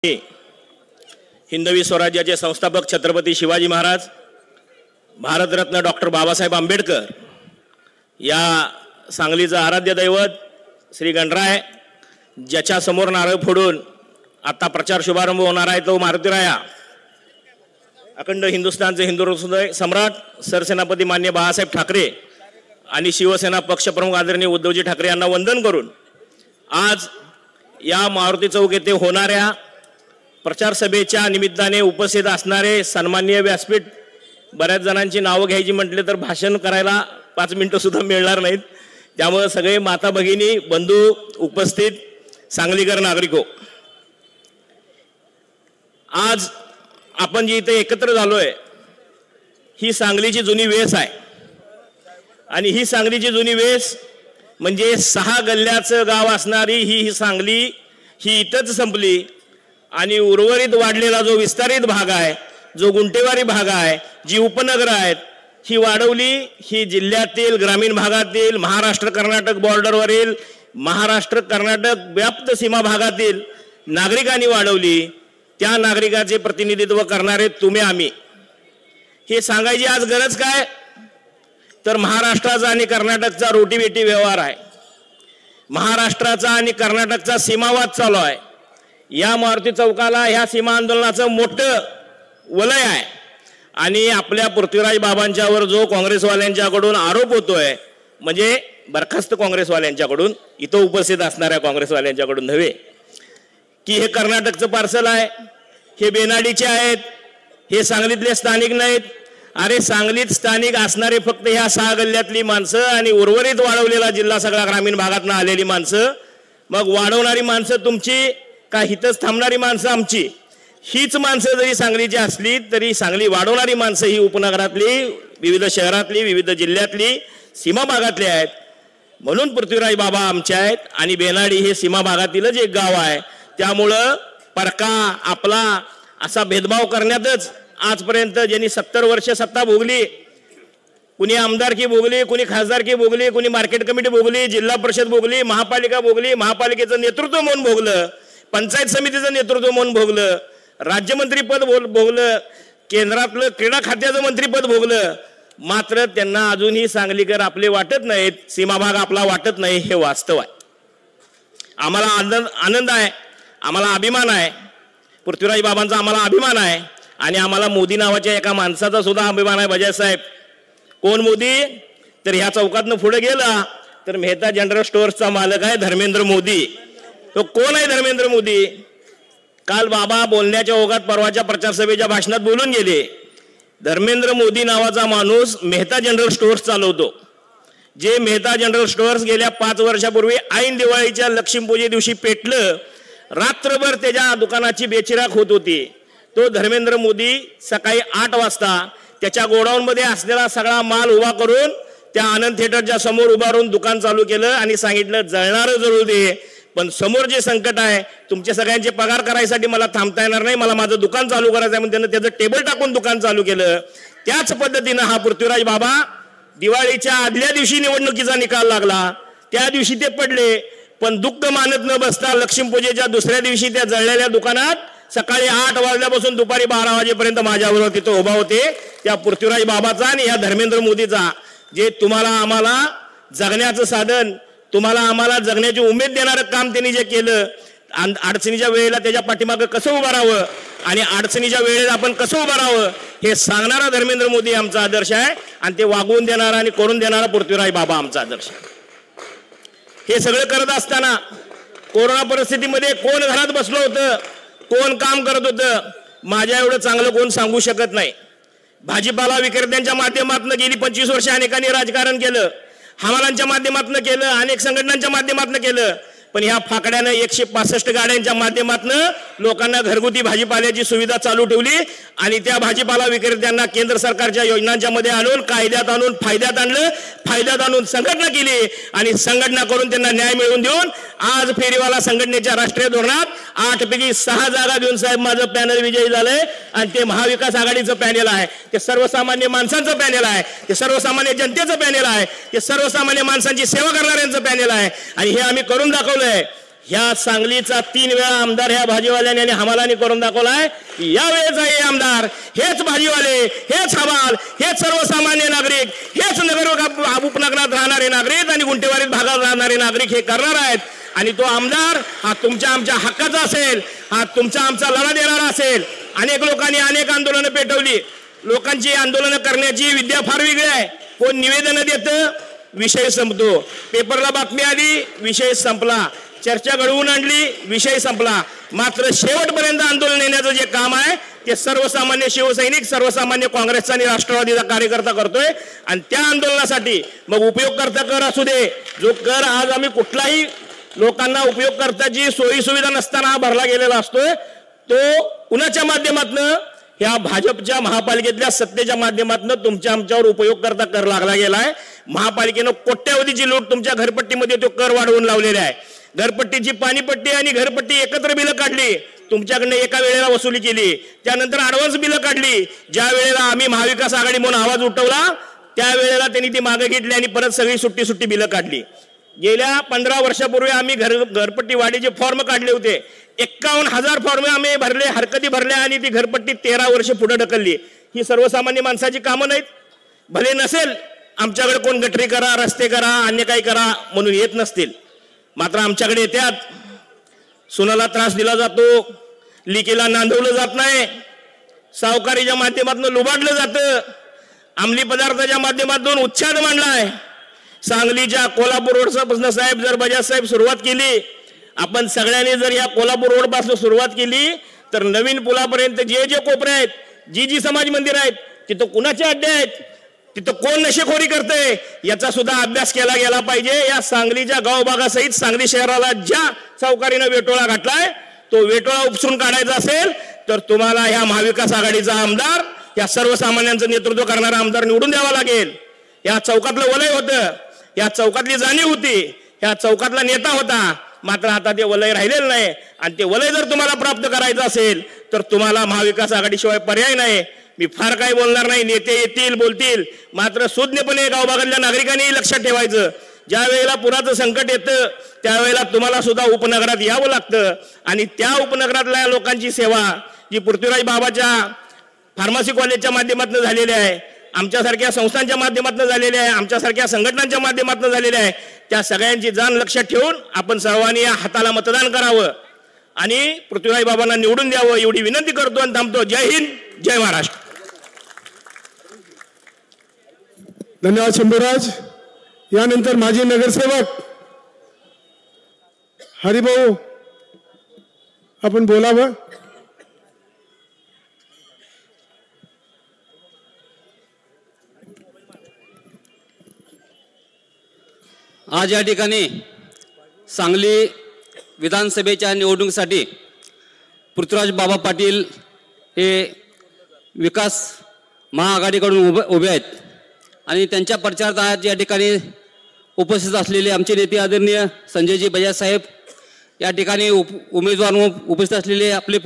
हिंदवी स्वराज्याचे संस्थापक छत्रपती शिवाजी महाराज, भारतरत्न डॉक्टर बाबासाहेब आंबेडकर, या सांगलीचं आराध्य दैवत श्री गणराय, ज्याच्या समोर नारळ फोडून आता प्रचार शुभारंभ होणार आहे तो मारुतीराया, अखंड हिंदुस्थानचे हिंदू हृदय सम्राट सरसेनापती मान्य बाळासाहेब ठाकरे आणि शिवसेना पक्षप्रमुख आदरणीय उद्धवजी ठाकरे यांना वंदन करून आज या मारुती चौक येथे होणाऱ्या प्रचार सभेच्या निमित्ताने उपस्थित असणारे सन्माननीय व्यासपीठ, बऱ्याच जणांची नावं घ्यायची म्हटले तर भाषण करायला 5 मिनिटं सुद्धा मिळणार नाहीत, त्यामुळे सगळे माता भगिनी बंधू उपस्थित सांगलीकर नागरिको, आज आपण जी इथे एकत्र झालोय ही सांगलीची जुनी वेस आहे आणि ही सांगलीची जुनी वेस म्हणजे 6 गल्ल्याचं गाव असणारी ही सांगली ही इथंच संपली आणि उर्वरित वाढलेला जो विस्तारित भाग आहे, जो गुंटेवारी भाग आहे, जी उपनगरं आहेत ही वाढवली, ही जिल्ह्यातील ग्रामीण भागातील महाराष्ट्र कर्नाटक बॉर्डरवरील महाराष्ट्र कर्नाटक व्याप्त सीमा भागातील नागरिकांनी वाढवली, त्या नागरिकाचे प्रतिनिधित्व करणारे तुम्ही आम्ही। हे सांगायची आज गरज काय तर महाराष्ट्राचा आणि कर्नाटकचा रोटीबेटी व्यवहार आहे, महाराष्ट्राचा आणि कर्नाटकचा सीमावाद चालू आहे। या मारुती चौकाला ह्या सीमा आंदोलनाचं मोठं वलय आहे आणि आपल्या पृथ्वीराज बाबांच्यावर जो काँग्रेसवाल्यांच्याकडून आरोप होतोय, म्हणजे बरखास्त काँग्रेसवाल्यांच्याकडून, इथं उपस्थित असणाऱ्या काँग्रेसवाल्यांच्याकडून नव्हे, की हे कर्नाटकचं पार्सल आहे, हे बेनाडीचे आहेत, हे सांगलीतले स्थानिक नाहीत। अरे सांगलीत स्थानिक असणारे फक्त ह्या 6 गल्ल्यातली माणसं आणि उर्वरित वाढवलेला जिल्हा सगळा ग्रामीण भागातून आलेली माणसं, मग वाढवणारी माणसं तुमची का हितच थांबणारी माणसं आमची? हीच माणसं जरी सांगलीची असली तरी सांगली वाढवणारी माणसं ही उपनगरातली, विविध शहरातली, विविध जिल्ह्यातली, सीमा भागातली आहेत। म्हणून पृथ्वीराज बाबा आमचे आहेत आणि बेनाडी हे सीमा भागातीलच एक गाव आहे। त्यामुळं परका आपला असा भेदभाव करण्यातच आजपर्यंत ज्यांनी 70 वर्ष सत्ता भोगली, कुणी आमदारकी भोगली, कुणी खासदारकी भोगली, कुणी मार्केट कमिटी भोगली, जिल्हा परिषद भोगली, महापालिका भोगली, महापालिकेचं नेतृत्व म्हणून भोगलं, पंचायत समितीचं नेतृत्व म्हणून भोगलं, राज्यमंत्रीपद भोगलं, केंद्रातलं क्रीडा खात्याचं मंत्रीपद भोगलं, मात्र त्यांना अजूनही सांगलीकर आपले वाटत नाहीत, सीमाभाग आपला वाटत नाही, हे वास्तव आहे। आम्हाला आनंद आहे, आम्हाला अभिमान आहे, पृथ्वीराज बाबांचा आम्हाला अभिमान आहे आणि आम्हाला मोदी नावाच्या एका माणसाचा सुद्धा अभिमान आहे। बजाज साहेब, कोण मोदी? तर ह्या चौकातनं पुढे गेला तर मेहता जनरल स्टोअर्सचा मालक आहे धर्मेंद्र मोदी। तो कोण आहे धर्मेंद्र मोदी? काल बाबा बोलण्याच्या ओघात परवाच्या प्रचार सभेच्या भाषणात बोलून गेले। धर्मेंद्र मोदी नावाचा माणूस मेहता जनरल स्टोअर्स चालवतो, जे मेहता जनरल स्टोअर्स गेल्या 5 वर्षापूर्वी ऐन दिवाळीच्या लक्ष्मीपूजे दिवशी पेटलं, रात्रभर त्याच्या दुकानाची बेचिराख होत होती। तो धर्मेंद्र मोदी सकाळी 8 वाजता त्याच्या गोडाऊनमध्ये असलेला सगळा माल उभा करून त्या आनंद थिएटरच्या समोर उभा राहून दुकान चालू केलं आणि सांगितलं जळणारं जळू दे, पण समोर जे संकट आहे, तुमचे सगळ्यांचे पगार करायसाठी मला थांबता येणार नाही, मला माझं दुकान चालू करायचं आहे म्हणून त्यानं त्याचं टेबल टाकून दुकान चालू केलं। त्याच पद्धतीनं हा पृथ्वीराज बाबा दिवाळीच्या आदल्या दिवशी निवडणुकीचा निकाल लागला, त्या दिवशी ते पडले, पण दुःख मानत न बसता लक्ष्मीपूजेच्या दुसऱ्या दिवशी त्या जळलेल्या दुकानात सकाळी 8 वाजल्यापासून दुपारी 12 वाजेपर्यंत माझ्याबरोबर तिथं उभा होते। त्या पृथ्वीराज बाबाचा आणि या धर्मेंद्र मोदीचा, जे तुम्हाला आम्हाला जगण्याचं साधन, तुम्हाला आम्हाला जगण्याची उमेद देणारं काम त्यांनी जे केलं, अडचणीच्या वेळेला त्याच्या पाठीमागं कसं उभं राहावं आणि अडचणीच्या वेळेला आपण कसं उभं राहावं हे सांगणारा धर्मेंद्र मोदी आमचा आदर्श आहे आणि ते वागवून देणारा आणि करून देणारा पृथ्वीराज बाबा आमचा आदर्श आहे। हे सगळं करत असताना कोरोना परिस्थितीमध्ये कोण घरात बसलं होतं, कोण काम करत होतं, माझ्या एवढं चांगलं कोण सांगू शकत नाही। भाजीपाला विक्रेत्यांच्या माध्यमातून गेली 25 वर्ष अनेकांनी राजकारण केलं, हमालांच्या माध्यमातून केलं, अनेक संघटनांच्या माध्यमातून केलं, पण ह्या फाकड्यानं 165 गाड्यांच्या माध्यमातून लोकांना घरगुती भाजीपाल्याची सुविधा चालू ठेवली आणि त्या भाजीपाला विक्रेत्यांना केंद्र सरकारच्या योजनांच्या मध्ये आणून, कायद्यात आणून, फायद्यात आणलं, फायद्यात आणून संघटना केली आणि संघटना करून त्यांना न्याय मिळवून देऊन आज फेरीवाला संघटनेच्या राष्ट्रीय धोरणात 8 पैकी 6 जागा देऊन साहेब माझं पॅनल विजयी झालंय आणि ते महाविकास आघाडीचं पॅनल आहे, ते सर्वसामान्य माणसांचं पॅनल आहे, ते सर्वसामान्य जनतेचं पॅनल आहे, ते सर्वसामान्य माणसांची सेवा करणाऱ्यांचं पॅनल आहे आणि हे आम्ही करून दाखवलंय। ह्या सांगलीचा 3 वेळा आमदार ह्या भाजीवाल्यांनी आणि हमालांनी करून दाखवलाय. यावेळेचा हे आमदार, हेच भाजीवाले, हेच हमाल, हेच सर्वसामान्य नागरिक, हेच नगर उपनगरात राहणारे नागरिक आणि गुंठेवारीत भागात राहणारे नागरिक हे करणार आहेत. आणि तो आमदार हा तुमच्या आमच्या हक्काचा असेल, हा तुमचा आमचा लढा देणारा असेल. अनेक लोकांनी अनेक आंदोलनं पेटवली. लोकांची आंदोलनं करण्याची विद्या फार वेगळी आहे. कोण निवेदन देतं, विषय संपतो. पेपरला बातमी आली, विषय संपला. चर्चा घडवून आणली, विषय संपला. मात्र शेवटपर्यंत आंदोलन नेण्याचं जे काम आहे ते सर्वसामान्य शिवसैनिक, सर्वसामान्य काँग्रेसचा आणि राष्ट्रवादीचा कार्यकर्ता करतोय. आणि त्या आंदोलनासाठी मग उपयोगकर्ता कर असू दे, जो कर आज आम्ही कुठलाही लोकांना उपयोगकर्त्याची सोयी सुविधा नसताना हा भरला गेलेला असतोय, तो कुणाच्या माध्यमातून, ह्या भाजपच्या महापालिकेतल्या सत्तेच्या माध्यमातून तुमच्या आमच्यावर उपयोगकर्ता कर लागला गेलाय. महापालिकेनं कोट्यावधीची लूट तुमच्या घरपट्टीमध्ये तो कर वाढवून लावलेला आहे. घरपट्टीची पाणीपट्टी आणि घरपट्टी एकत्र बिलं काढली, तुमच्याकडनं एका वेळेला वसुली केली. त्यानंतर ॲडव्हान्स बिलं काढली. ज्या वेळेला आम्ही महाविकास आघाडी म्हणून आवाज उठवला त्यावेळेला त्यांनी ती मागे घेतली आणि परत सगळी सुट्टी बिलं काढली. गेल्या 15 वर्षापूर्वी आम्ही घरपट्टी वाढीचे फॉर्म काढले होते. 51,000 फॉर्म आम्ही भरले, हरकती भरल्या आणि ती घरपट्टी 13 वर्ष पुढे ढकलली. ही सर्वसामान्य माणसाची कामं नाहीत. भले नसेल आमच्याकडे कोण गटरी करा, रस्ते करा, अन्य काही करा म्हणून येत नसतील, मात्र आमच्याकडे येतात. सुनाला त्रास दिला जातो, लिकीला नांदवलं जात नाही, सावकारीच्या माध्यमातून लुबाडलं जातं, अंमली पदार्थाच्या माध्यमातून उच्छाद मांडलाय. सांगलीच्या कोल्हापूर रोडपासून साहेब जर बजाज साहेब सुरुवात केली, आपण सगळ्यांनी जर या कोल्हापूर रोड पासून सुरुवात केली तर नवीन पुलापर्यंत जे जे कोपरे आहेत, जी समाज मंदिर आहेत, तिथं कुणाचे अड्डे आहेत, तिथं कोण नशेखोरी करते याचा सुद्धा अभ्यास केला गेला पाहिजे. या सांगलीच्या गावभागासहित सांगली शहराला ज्या सावकारीनं वेटोळा घातलाय तो वेटोळा उपसून काढायचा असेल तर तुम्हाला ह्या महाविकास आघाडीचा आमदार, या सर्वसामान्यांचं नेतृत्व करणारा आमदार निवडून द्यावा लागेल. या चौकातलं वलय होतं, या चौकातली जाणीव होती, या चौकातला नेता होता, मात्र आता ते वलय राहिलेलं नाही. आणि ते वलय जर तुम्हाला प्राप्त करायचं असेल तर तुम्हाला महाविकास आघाडीशिवाय पर्याय नाही. मी फार काही बोलणार नाही, नेते येतील बोलतील, मात्र सुज्ञपणे गावभागातल्या नागरिकांनी लक्षात ठेवायचं, ज्या वेळेला पुराचं संकट येतं त्यावेळेला तुम्हाला सुद्धा उपनगरात यावं लागतं. आणि त्या उपनगरातल्या लोकांची सेवा जी पृथ्वीराज बाबाच्या फार्मसी कॉलेजच्या माध्यमातून झालेली आहे, आमच्यासारख्या संस्थांच्या माध्यमातून झालेली आहे, आमच्यासारख्या संघटनांच्या माध्यमातून झालेली आहे, त्या सगळ्यांची जाण लक्षात ठेवून आपण सर्वांनी या हाताला मतदान करावं आणि पृथ्वीराज बाबांना निवडून द्यावं एवढी विनंती करतो आणि थांबतो. जय हिंद, जय महाराष्ट्र. धन्यवाद शंभूराज. यानंतर माजी नगरसेवक हरिभाऊ आपण बोलावं. आज या ठिकाणी सांगली विधानसभेच्या निवडणुकीसाठी पृथ्वीराज बाबा पाटील हे विकास महाआघाडीकडून उभे आहेत आणि त्यांच्या प्रचारार्थ आज या ठिकाणी उपस्थित असलेले आमचे नेते आदरणीय संजयजी बजाज साहेब, या ठिकाणी उमेदवार उपस्थित असलेले आपले